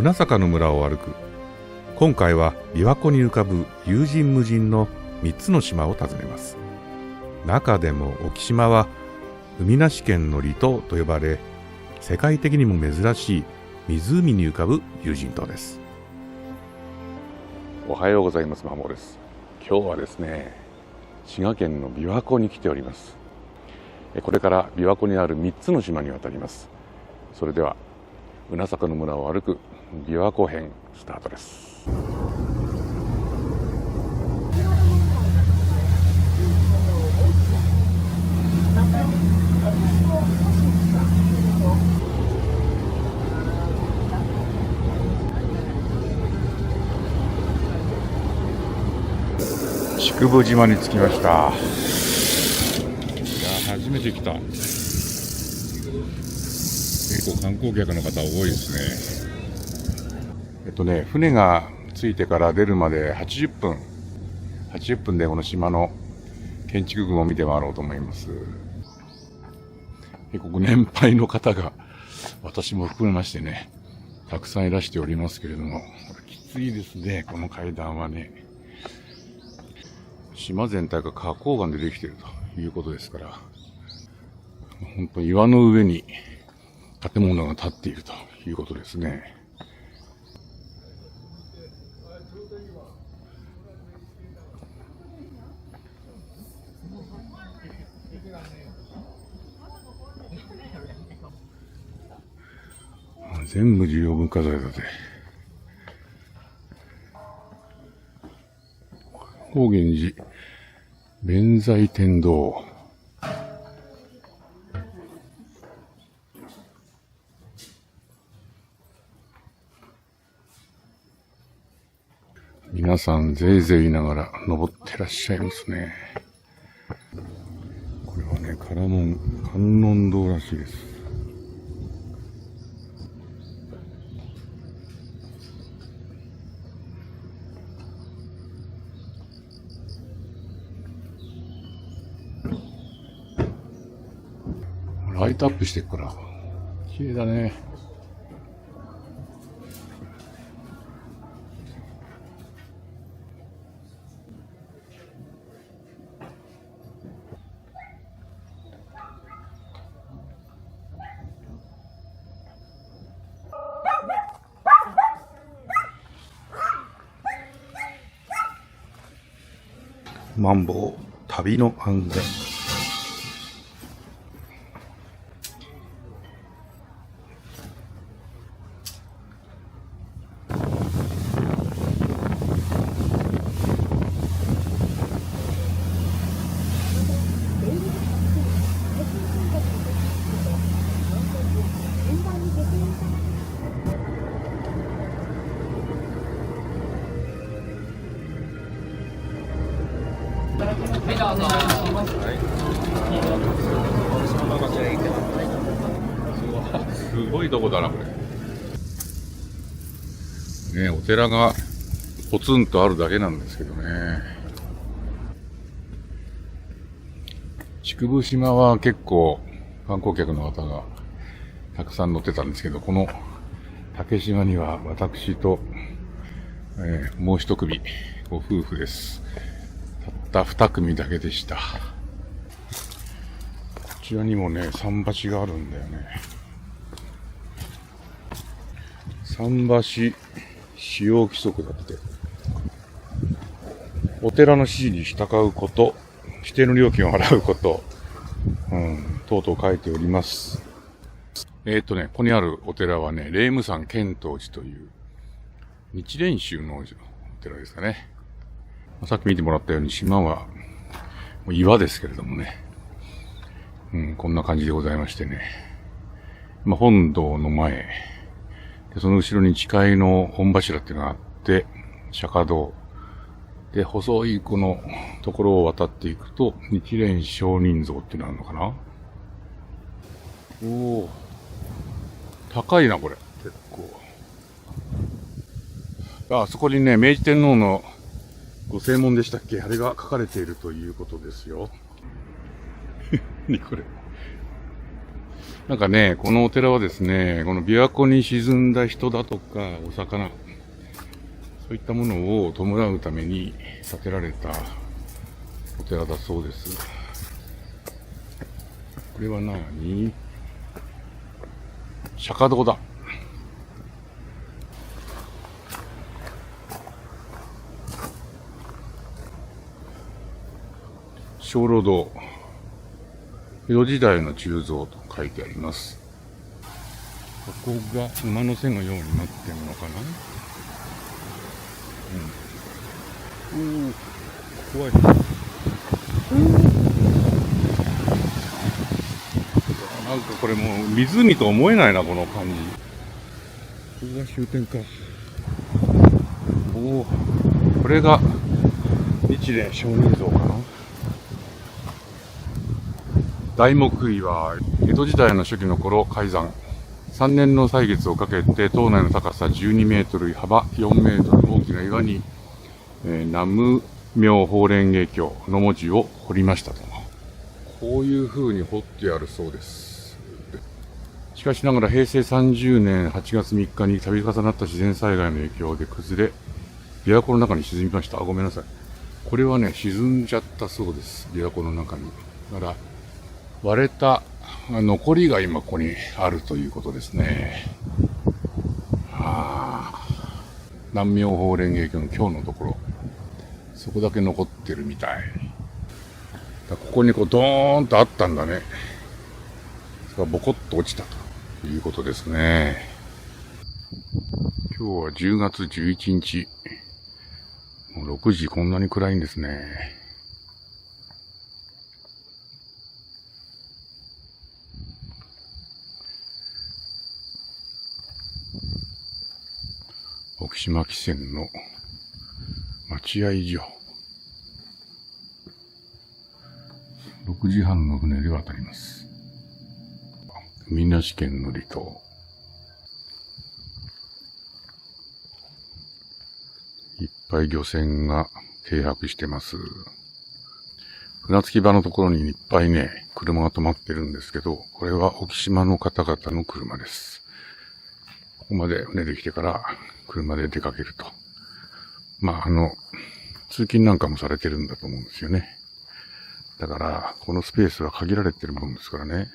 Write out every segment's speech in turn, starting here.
船坂の村を歩く。今回は琵琶湖に浮かぶ有人無人の3つの島を訪ねます。中でも沖島は海なし県の離島と呼ばれ、世界的にも珍しい湖に浮かぶ有人島です。おはようございます。まもです。今日はですね、滋賀県の琵琶湖に来ております。これから琵琶湖にある3つの島に渡ります。それでは船坂の村を歩く琵琶湖編スタートです。宿部島に着きました。いや、初めて来た。結構観光客の方多いですね。船が着いてから出るまで80分でこの島の建築群を見て回ろうと思います。結構ご年配の方が、私も含めましてね、たくさんいらしておりますけれども、きついですね、この階段はね。島全体が花崗岩でできているということですから、本当に岩の上に建物が建っているということですね。全部重要文化財だぜ。高原寺弁財天堂。皆さんぜいぜい言いながら登ってらっしゃいますね。これはね、唐門観音堂らしいです。ライトアップしてるから綺麗だね。マンボウ旅の安全。すごいとこだな、これ。ね、お寺がポツンとあるだけなんですけどね。竹生島は結構観光客の方がたくさん乗ってたんですけど、この竹島には私と、もう一組ご夫婦です。たった二組だけでした。こちらにもね、桟橋があるんだよね。桟橋使用規則だって。お寺の指示に従うこと、指定の料金を払うこと、等々書いております。ここにあるお寺はね、霊夢山遣唐寺という日蓮宗のお寺ですかね。さっき見てもらったように島はもう岩ですけれどもね、こんな感じでございましてね。本堂の前で、その後ろに誓いの本柱っていうのがあって、釈迦堂で、細いこのところを渡っていくと日蓮聖人像っていうのがあるのかな。おー、高いなこれ、結構。あそこにね、明治天皇のご正門でしたっけ、あれが書かれているということですよ。何これ。なんかね、このお寺はですね、この琵琶湖に沈んだ人だとかお魚、そういったものを弔うために建てられたお寺だそうです。これは何？釈迦堂だ。鐘楼堂。江戸時代の鋳造と書いてあります。ここが馬の背のようになってるのかな。怖い。なんかこれもう湖と思えないな、この感じ。ここが終点か。これが日蓮聖人像かな。大木井は江戸時代の初期の頃開山。3年の歳月をかけて島内の高さ12メートル、幅4メートルの大きな岩に、南無妙法蓮華経の文字を彫りましたと。こういう風に彫ってあるそうです。しかしながら平成30年8月3日に度重なった自然災害の影響で崩れ、琵琶湖の中に沈みました。ごめんなさい。これはね、沈んじゃったそうです。琵琶湖の中に。だから、割れた残りが今ここにあるということですね。南無妙法蓮華経の今日のところ、そこだけ残ってるみたい。ここにこうドーンとあったんだね。それがボコッと落ちたということですね。今日は10月11日。もう6時、こんなに暗いんですね。沖島汽船の待合所。6時半の船で渡ります。海なし県の離島。いっぱい漁船が停泊してます。船着き場のところにいっぱいね、車が止まってるんですけど、これは沖島の方々の車です。ここまで船で来てから車で出かけると。通勤なんかもされてるんだと思うんですよね。だから、このスペースは限られてるもんですからね。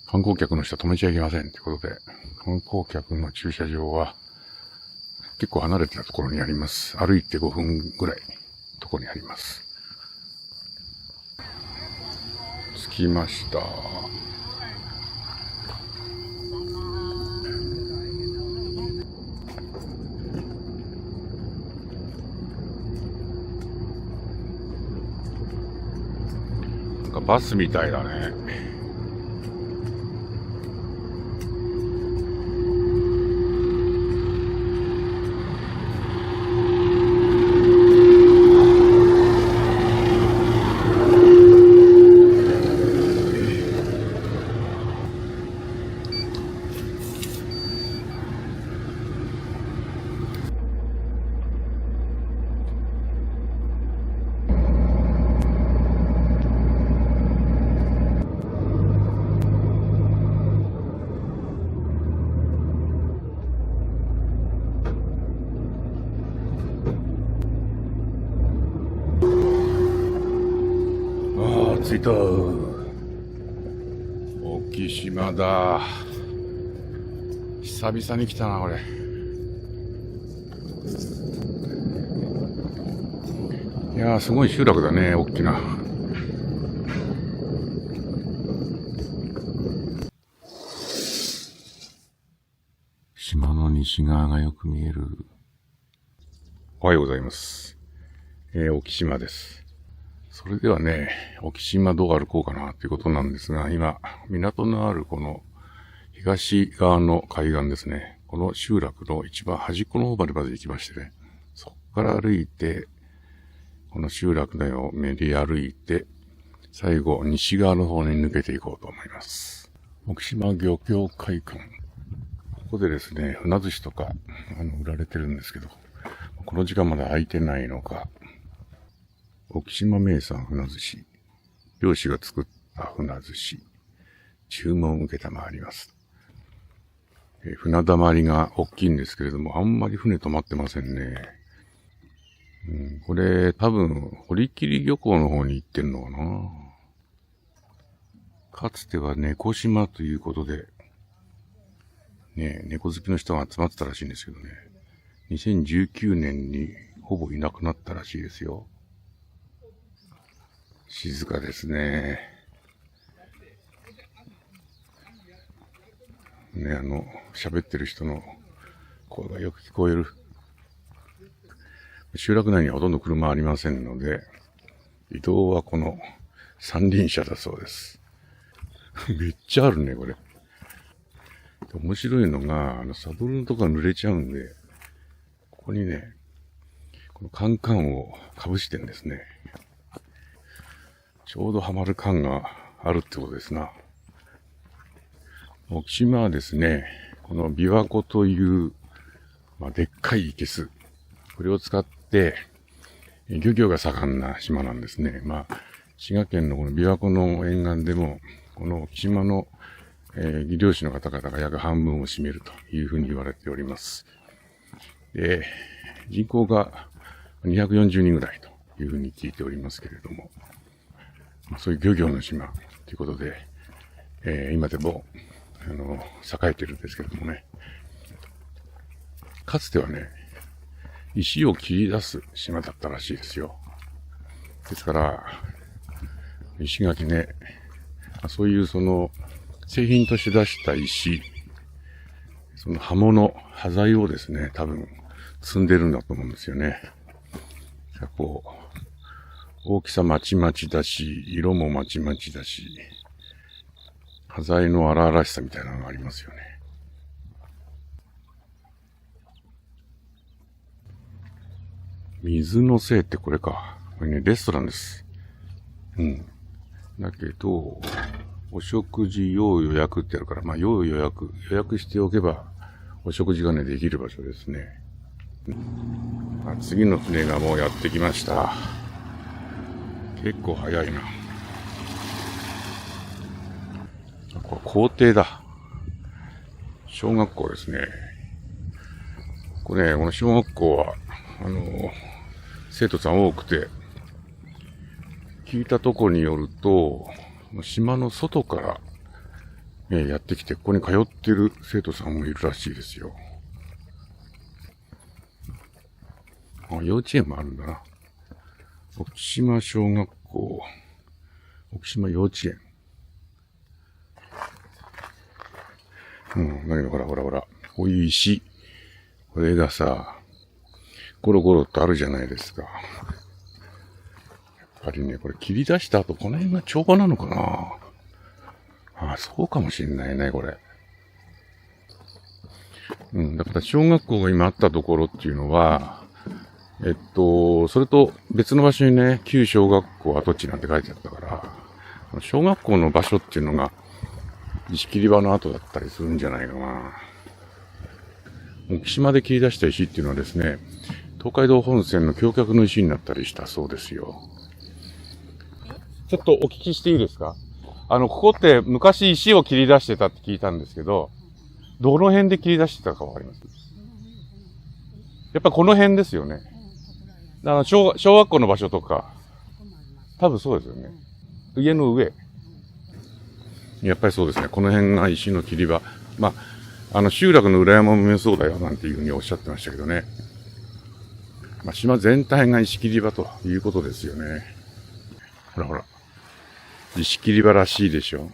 観光客の人は止めちゃいけませんってことで、観光客の駐車場は結構離れてたところにあります。歩いて5分ぐらいのところにあります。着きました。なんかバスみたいだね。沖島だ。久々に来たな、これ。いやー、すごい集落だね、大きな。島の西側がよく見える。おはようございます。沖島です。それではね、沖島どう歩こうかなということなんですが、今、港のあるこの東側の海岸ですね。この集落の一番端っこの方まで行きましてね、そこから歩いて、この集落内を練り歩いて、最後、西側の方に抜けていこうと思います。沖島漁協会館。ここでですね、船寿司とか、売られてるんですけど、この時間まで空いてないのか、沖島名産船寿司、漁師が作った船寿司、注文受けたまわります。船だまりが大きいんですけれども、あんまり船止まってませんね。これ多分、堀切漁港の方に行ってんのかな。かつては猫島ということで、猫好きの人が集まってたらしいんですけどね。2019年にほぼいなくなったらしいですよ。静かですね。喋ってる人の声がよく聞こえる。集落内にはほとんど車ありませんので、移動はこの三輪車だそうです。めっちゃあるね、これ。面白いのが、サドルのとこが濡れちゃうんで、ここにね、このカンカンをかぶしてんですね。ちょうどはまる缶があるってことですな。沖島はですね、この琵琶湖という、でっかい生けす。これを使って、漁業が盛んな島なんですね。滋賀県のこの琵琶湖の沿岸でも、この沖島の、漁業者の方々が約半分を占めるというふうに言われております。で、人口が240人ぐらいというふうに聞いておりますけれども、そういう漁業の島ということで、今でも、栄えてるんですけれどもね。かつてはね、石を切り出す島だったらしいですよ。ですから、石垣ね、そういう製品として出した石、その刃物、端材をですね、多分積んでるんだと思うんですよね。大きさまちまちだし、色もまちまちだし、端材の荒々しさみたいなのがありますよね。水のせいってこれか。これね、レストランです。だけど、お食事要予約ってあるから、要予約しておけば、お食事がね、できる場所ですね。次の船がもうやってきました。結構早いな。これ校庭だ。小学校ですね。この小学校は、生徒さん多くて、聞いたところによると、島の外から、やってきて、ここに通っている生徒さんもいるらしいですよ。幼稚園もあるんだな。沖島小学校、沖島幼稚園。ほら。こういう石。これがさ、ゴロゴロとあるじゃないですか。やっぱりね、これ切り出した後、この辺が帳場なのかな。そうかもしんないね、これ。だから小学校が今あったところっていうのは、それと別の場所にね、旧小学校跡地なんて書いてあったから、小学校の場所っていうのが、石切り場の跡だったりするんじゃないかな。沖島で切り出した石っていうのはですね、東海道本線の橋脚の石になったりしたそうですよ。ちょっとお聞きしていいですか？ここって昔石を切り出してたって聞いたんですけど、どの辺で切り出してたかわかります？やっぱこの辺ですよね。小学校の場所とか、多分そうですよね。家の上。やっぱりそうですね。この辺が石の切り場。集落の裏山も見えそうだよ、なんていうふうにおっしゃってましたけどね。島全体が石切り場ということですよね。ほらほら。石切り場らしいでしょ。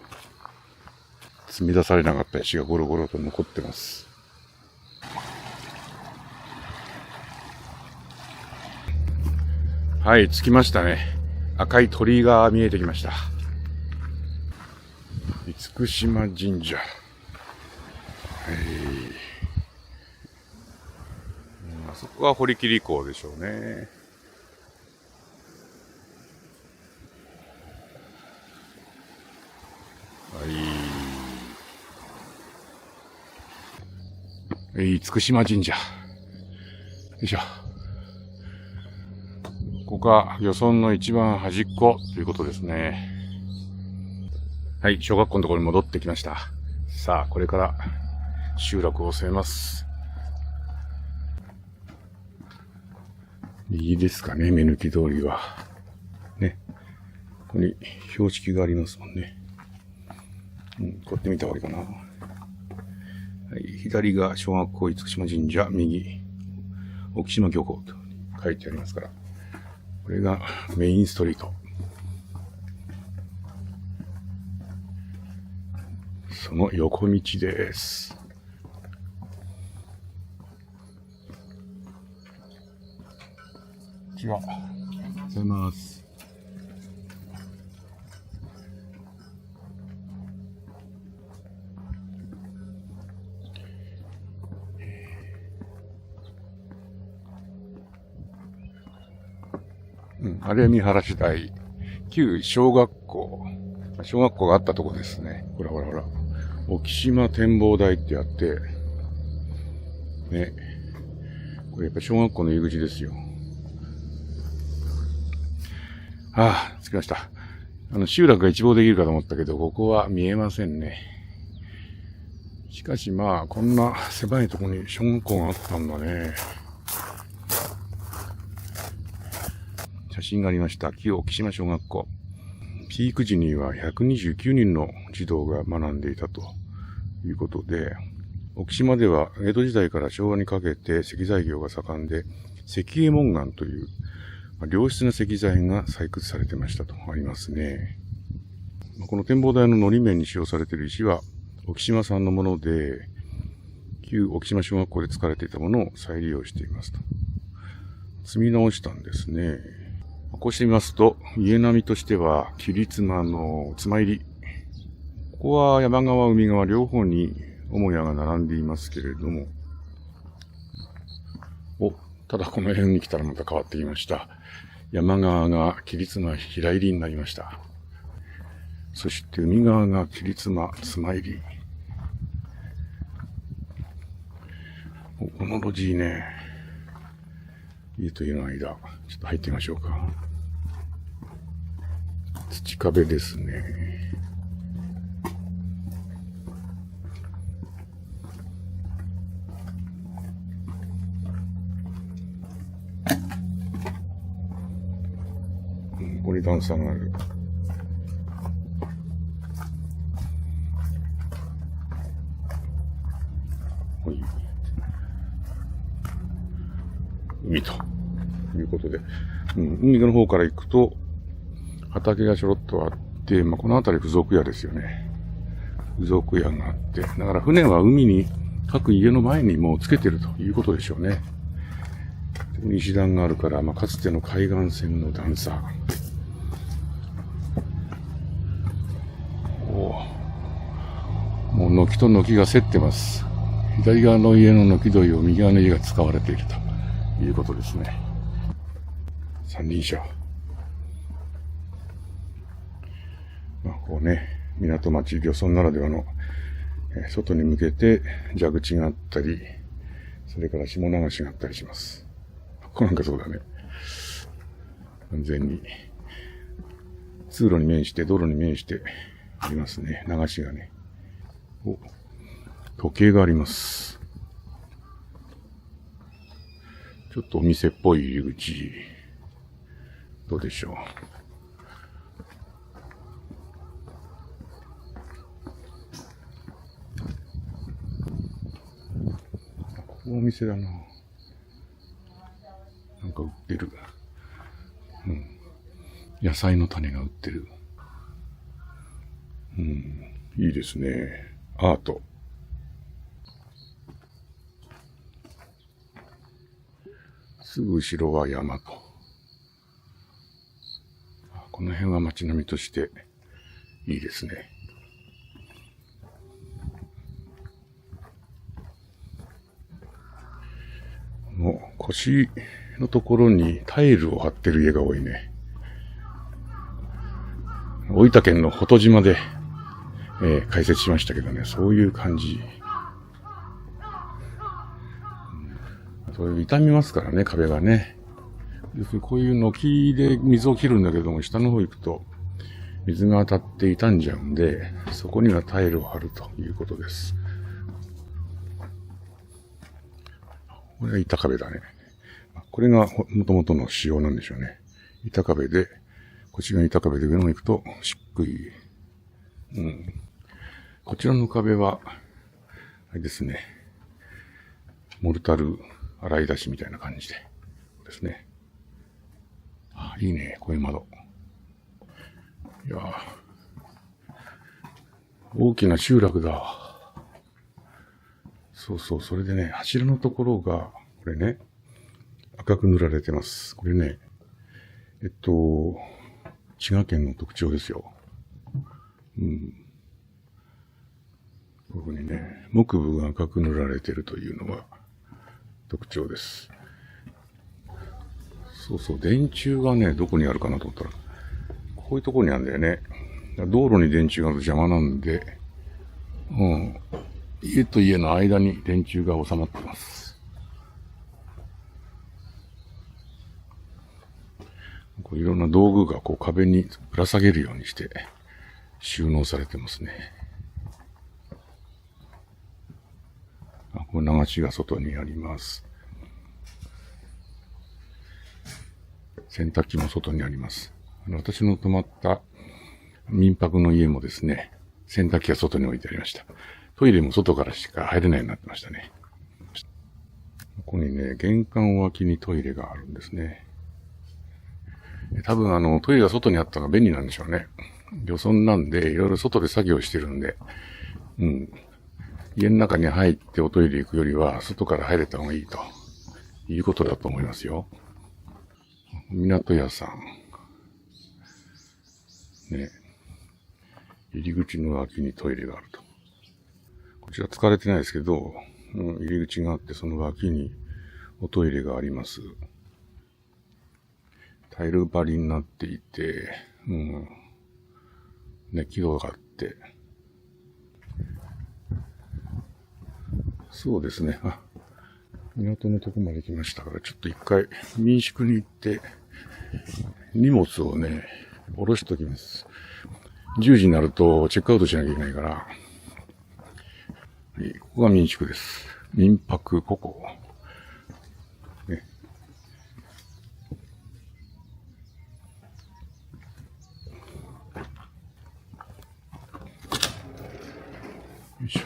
積み出されなかった石がゴロゴロと残ってます。はい、着きましたね。赤い鳥居が見えてきました。厳島神社。あそこは堀切港でしょうね。厳島神社。よいしょ。ここが漁村の一番端っこということですね。はい、小学校のところに戻ってきました。さあ、これから集落を攻めます。右ですかね、目抜き通りは。ね。ここに標識がありますもんね。こうやって見た方がいいかな。はい、左が小学校厳島神社、右、沖島漁港と書いてありますから。これがメインストリート。その横道です。違う。ございます。あれは見晴らし台。旧小学校。小学校があったとこですね。ほらほらほら。沖島展望台ってあって、ね。これやっぱ小学校の入り口ですよ。着きました。集落が一望できるかと思ったけど、ここは見えませんね。しかしこんな狭いところに小学校があったんだね。写真がありました。旧沖島小学校。ピーク時には129人の児童が学んでいたということで、沖島では江戸時代から昭和にかけて石材業が盛んで、石英門岩という良質な石材が採掘されてましたとありますね。この展望台の糊面に使用されている石は沖島産のもので、旧沖島小学校で使われていたものを再利用していますと。積み直したんですね。こうしてみますと、家並みとしては、切妻の妻入り。ここは山側、海側両方に母屋が並んでいますけれども、ただこの辺に来たらまた変わってきました。山側が切妻平入りになりました。そして海側が切妻妻入り。この路地ね、家と家の間、ちょっと入ってみましょうか。土壁ですね。ここに段差がある。海ということで、海の方から行くと畑がちょろっとあって、この辺り付属屋ですよね。付属屋があって、だから船は海に各家の前にもうつけてるということでしょうね。石段があるから、かつての海岸線の段差。もう軒と軒が競ってます。左側の家の軒戸を右側の家が使われているということですね。三輪車。こうね、港町、漁村ならではの、外に向けて蛇口があったり、それから下流しがあったりします。ここなんかそうだね。完全に、通路に面して、道路に面してありますね。流しがね。時計があります。ちょっとお店っぽい入り口。どうでしょう。お店だな。なんか売ってる。うん。野菜の種が売ってる。うん。いいですね。アート。すぐ後ろは山と。この辺は街並みとしていいですね。この腰のところにタイルを張ってる家が多いね。大分県の保戸島で、解説しましたけどね、そういう感じ。そういう傷みますからね、壁がね。要するにこういう軒で水を切るんだけども、下の方行くと水が当たって傷んじゃうんで、そこにはタイルを張るということです。これは板壁だね。これが元々の仕様なんでしょうね。板壁で、こっちが板壁で上の方行くとしっくり。うん。こちらの壁は、あれですね。モルタル洗い出しみたいな感じで。ですね。あ、いいね、こういう窓。いや大きな集落だ。そうそう、それでね、柱のところが、これね、赤く塗られてます。これね、滋賀県の特徴ですよ。うん。ここにね、木部が赤く塗られてるというのが特徴です。そうそう、電柱がね、どこにあるかなと思ったら、こういうところにあるんだよね。道路に電柱があると邪魔なんで、うん。家と家の間に電柱が収まってます。こういろんな道具がこう壁にぶら下げるようにして収納されてますね。これ流しが外にあります。洗濯機も外にあります。私の泊まった民泊の家もですね、洗濯機が外に置いてありました。トイレも外からしか入れないようになってましたね。ここにね、玄関脇にトイレがあるんですね。多分トイレが外にあったのが便利なんでしょうね。漁村なんで、いろいろ外で作業してるんで、うん。家の中に入っておトイレ行くよりは、外から入れた方がいいということだと思いますよ。港屋さん。ね。入り口の脇にトイレがあると。こちら使われてないですけど、入り口があってその脇におトイレがあります。タイル張りになっていて、ね、木戸があって。そうですね。港のとこまで来ましたから、ちょっと一回民宿に行って、荷物をね、下ろしときます。10時になるとチェックアウトしなきゃいけないから、ここが民宿です。民泊ここ。ね。よいしょ。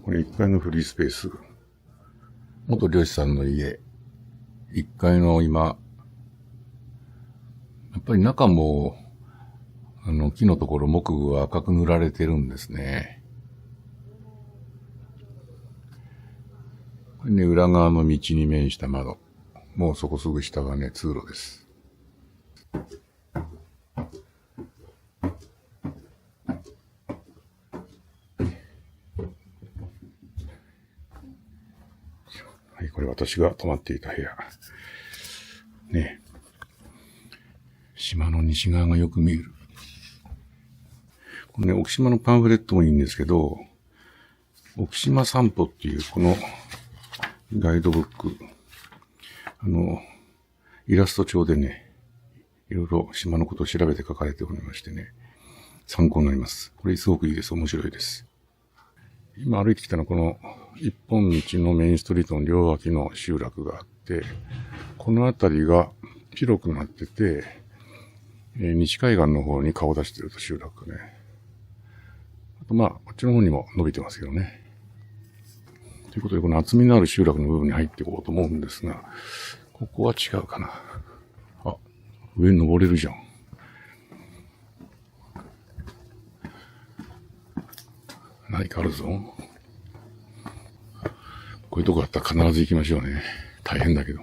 これ1階のフリースペース。元漁師さんの家。1階の今、やっぱり中も、木のところ木具は赤く塗られてるんですね。これね、裏側の道に面した窓。もうそこすぐ下がね、通路です。はい、これ私が泊まっていた部屋。ね。島の西側がよく見える。このね、沖島のパンフレットもいいんですけど、沖島散歩っていうこのガイドブック、イラスト帳でね、いろいろ島のことを調べて書かれておりましてね、参考になります。これすごくいいです。面白いです。今歩いてきたのはこの一本道のメインストリートの両脇の集落があって、この辺りが広くなってて、西海岸の方に顔を出してると集落ね。あとこっちの方にも伸びてますけどね。ということで、この厚みのある集落の部分に入っていこうと思うんですが、ここは違うかな。あ、上に登れるじゃん。何かあるぞ。こういうとこあったら必ず行きましょうね。大変だけど。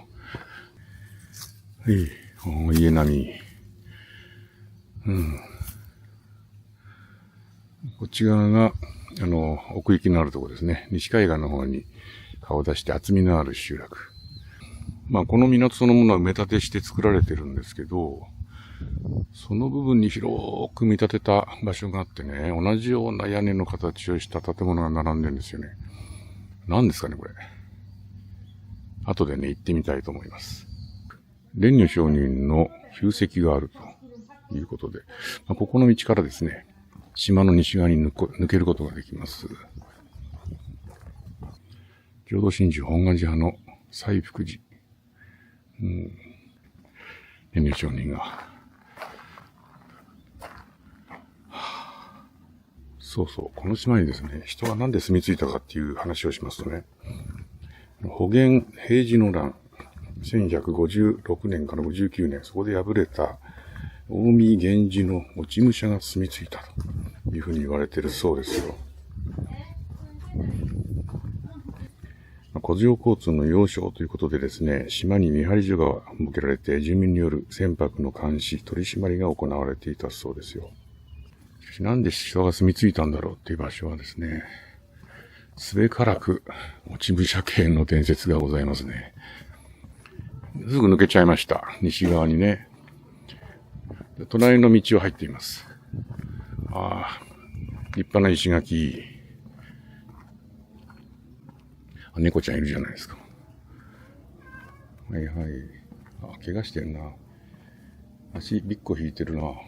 家並み。こっち側が、奥行きのあるところですね。西海岸の方に顔を出して厚みのある集落。この港そのものは埋め立てして作られてるんですけど、その部分に広く見立てた場所があってね、同じような屋根の形をした建物が並んでるんですよね。何ですかね、これ。後でね、行ってみたいと思います。蓮如上人の旧跡があるということで、ここの道からですね、島の西側に抜けることができます。浄土真宗本願寺派の西福寺。蓮如上人が。そうそう、この島にですね、人がなんで住み着いたかっていう話をしますとね、保元平治の乱、1156年から59年、そこで敗れた近江源氏の落ち武者が住み着いたというふうに言われているそうですよ。古城交通の要衝ということでですね、島に見張り所が設けられて、住民による船舶の監視、取り締まりが行われていたそうですよ。なんで人が住み着いたんだろうっていう場所はですね、すべからく落ち武者系の伝説がございますね。すぐ抜けちゃいました。西側にね。隣の道を入っています。立派な石垣。猫ちゃんいるじゃないですか。はいはい。怪我してるな。足びっこ引いてるな。こ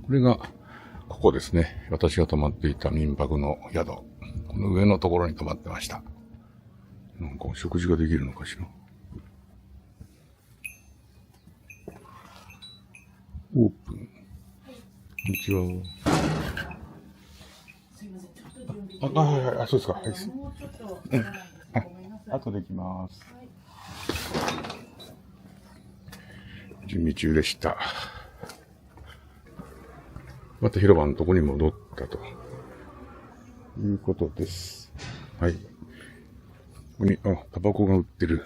れが、ここですね。私が泊まっていた民泊の宿。この上のところに泊まってました。なんか食事ができるのかしら。オープン。こんにちは。すいません、ちょっと準備。はい、そうですか。はい。もうちょっと。後で行きます。準備中でした。また広場のとこに戻ったということです。はい。ここに、タバコが売ってる。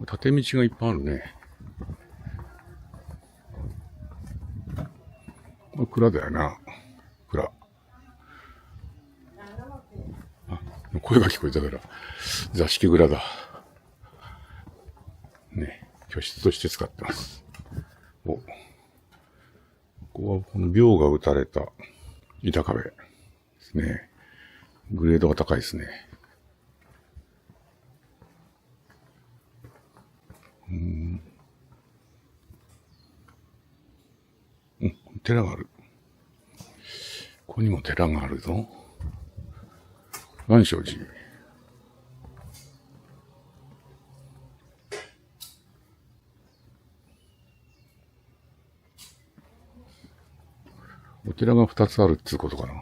縦道がいっぱいあるね。これ蔵だよな。蔵。声が聞こえたから、座敷蔵だ。ね、居室として使ってます。ここはこの鋲が打たれた板壁ですね。グレードが高いですね。寺がある。ここにも寺があるぞ。万象寺。お寺が2つあるっていうことかな。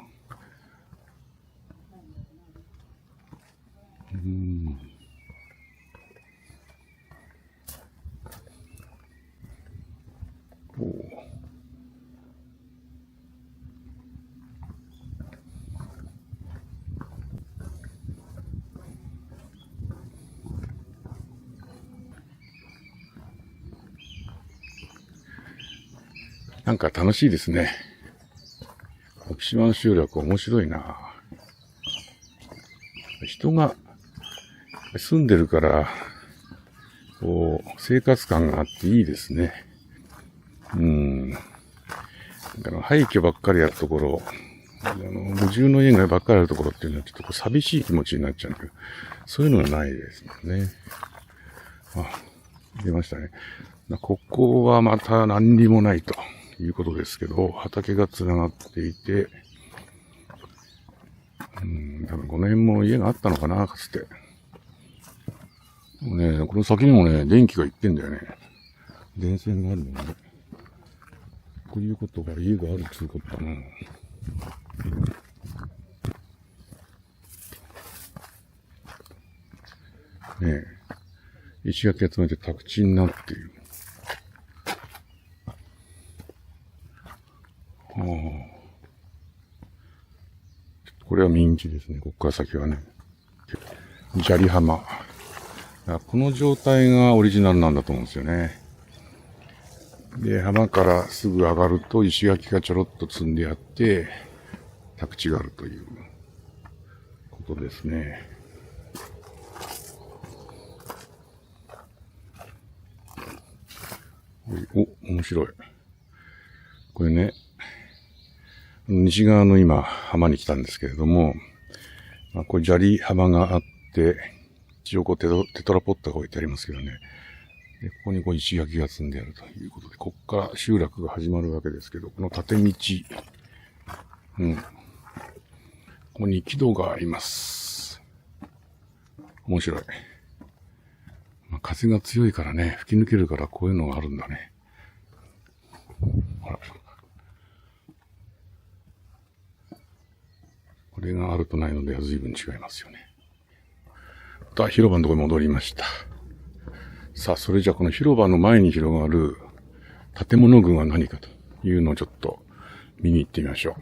なんか楽しいですね。沖島の集落面白いな。人が住んでるから、生活感があっていいですね。廃墟ばっかりあるところ、無住の家がばっかりあるところっていうのはちょっと寂しい気持ちになっちゃうんだけど、そういうのがないですもんね。出ましたね。ここはまた何にもないということですけど、畑が繋がっていて、多分この辺も家があったのかな、かつて。でもね、この先にもね、電気が行ってんだよね。電線があるのね。こういうことが家があるっつうことかな。ねえ、石垣集めて宅地になっている。これは民地ですね。ここから先はね。砂利浜。この状態がオリジナルなんだと思うんですよね。で、浜からすぐ上がると石垣がちょろっと積んであって、宅地があるということですね。お、面白い。これね、西側の今、浜に来たんですけれども、これ砂利浜があって、一応こうテトラポットが置いてありますけどね。でここにこう石垣が積んであるということで、ここから集落が始まるわけですけど、この縦道、ここに木戸があります。面白い。風が強いからね、吹き抜けるからこういうのがあるんだね。ほら。これがあるとないのでは随分違いますよね。また広場のところに戻りました。さあ、それじゃあこの広場の前に広がる建物群は何かというのをちょっと見に行ってみましょう。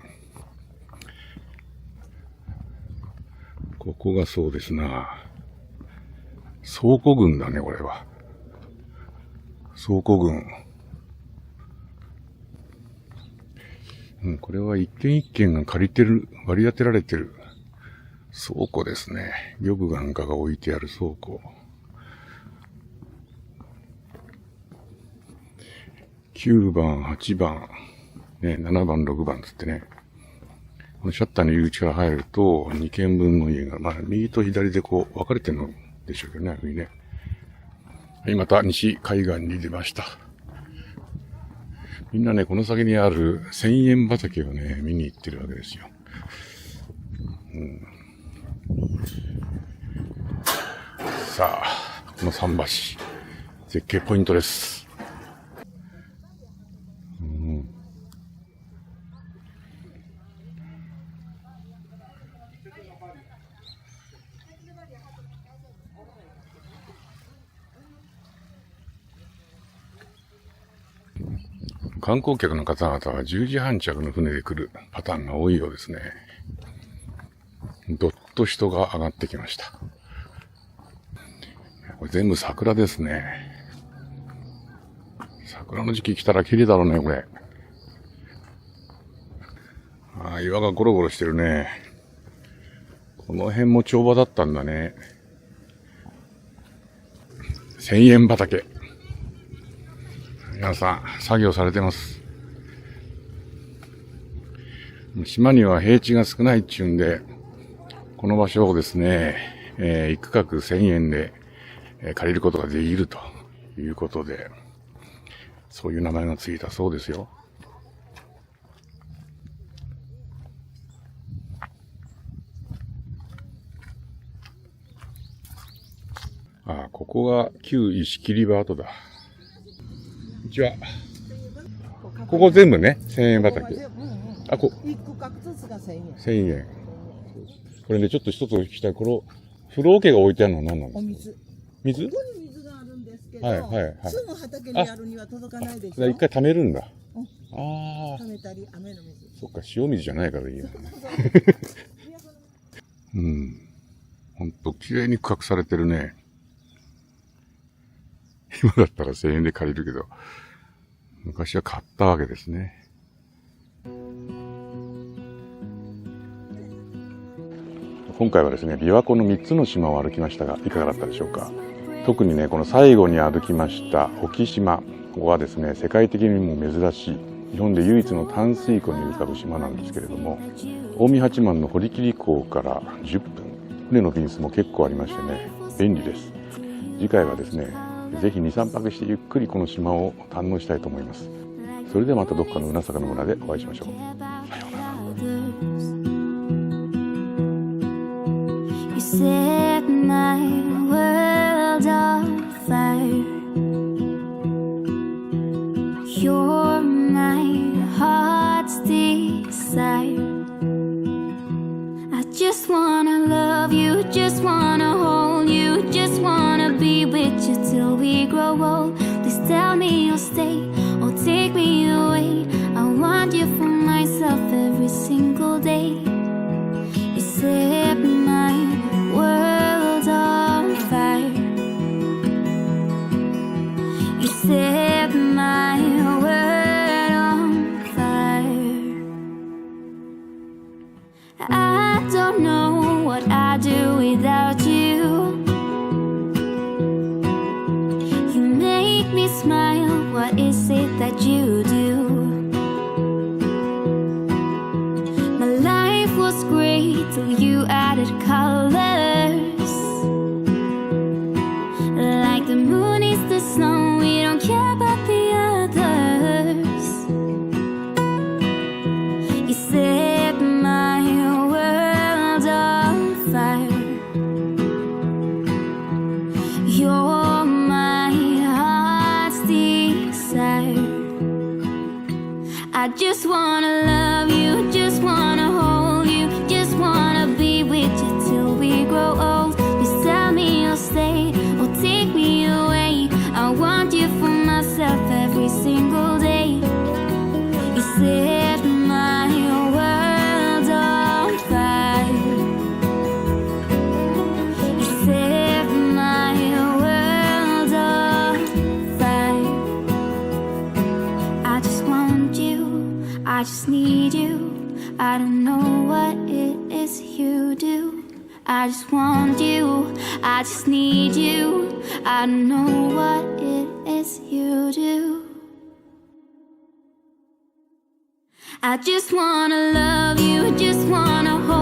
ここがそうですな。倉庫群だね、これは。倉庫群。これは一軒一軒が借りてる、割り当てられてる倉庫ですね。漁具なんかが置いてある倉庫。9番、8番、ね、7番、6番つってね。このシャッターの入り口から入ると、2軒分の家が、右と左でこう分かれてるのでしょうけどね、ね。はい、また西海岸に出ました。みんなね、この先にある1000円畑をね、見に行ってるわけですよ。さあ、この桟橋、絶景ポイントです。観光客の方々は10時半着の船で来るパターンが多いようですね。どっと人が上がってきました。これ全部桜ですね。桜の時期来たら綺麗だろうね、これ。岩がゴロゴロしてるね。この辺も帳場だったんだね。1000円畑。皆さん、作業されてます。島には平地が少ないっちゅうんで、この場所をですね、一区画1000円で借りることができるということで、そういう名前がついたそうですよ。ここが旧石切り場跡だ。こんにちは。ここ全部ね、1000円畑。一区画ずつが1000円。1000円。これね、ちょっと一つ聞きたい。この、風呂桶が置いてあるのは何なんですか？お水。水？ここに水があるんですけど、すぐ畑にやるには届かないでしょ。一回溜めるんだ。溜めたり、雨の水。そっか、塩水じゃないからいいよね。ほんと、綺麗に区画されてるね。今だったら1000円で借りるけど、昔は買ったわけですね。今回はですね、琵琶湖の3つの島を歩きましたが、いかがだったでしょうか。特にね、この最後に歩きました沖島、ここはですね、世界的にも珍しい、日本で唯一の淡水湖に浮かぶ島なんですけれども、近江八幡の堀切港から10分、船の便数も結構ありましてね、便利です。次回はですね、ぜひ2、3泊してゆっくりこの島を堪能したいと思います。それではまたどっかのうなさかの村でお会いしましょう。さようなら。set my world on fire. You're my heart's desire. I just wanna love you, just wanna hold you, just wanna be with you till we grow old. Please tell me you'll stay or take me away. I want you for myself every single day. You set my world on fire. You set my world on fire. I don't know what I'd do without you. You make me smile, what is it that you do? My life was great till you added colors. Like the moon is the snow, we don't care about the others. You set my world on fire. You're my heart's desire. I just wanna love you, just wanna hold you, just wanna be with you till we grow old. Please tell me you'll stay or take me away. I want you for myself every single day. You set my world on fire. You set my world on fire. I just want you, I just need you. I don't know what it is you do. I just want you, I just need you. I don't know what it is you do. I just wanna love you, just wanna hold